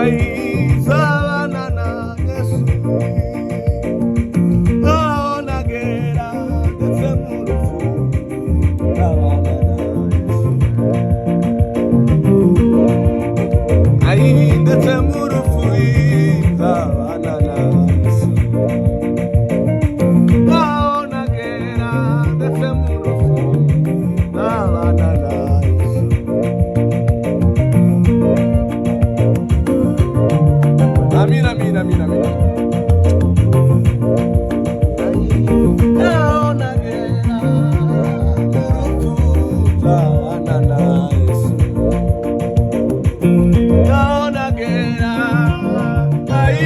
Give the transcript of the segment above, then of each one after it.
Ai, sawana na Yesu. Naona gera ndetse murufu. Sawana na Yesu. Ai, ndetse murufu. Sawana na Yesu. Naona gera ndetse murufu. Sawana na Yesu. Amin, amin, amin, amin. Naona gera murufu. Sawana na Yesu. Naona gera, ai,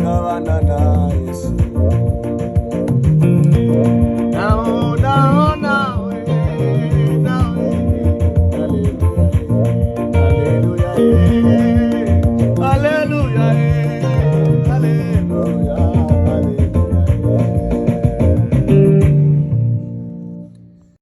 sawana na Yesu. Naona we, hallelujah, hallelujah.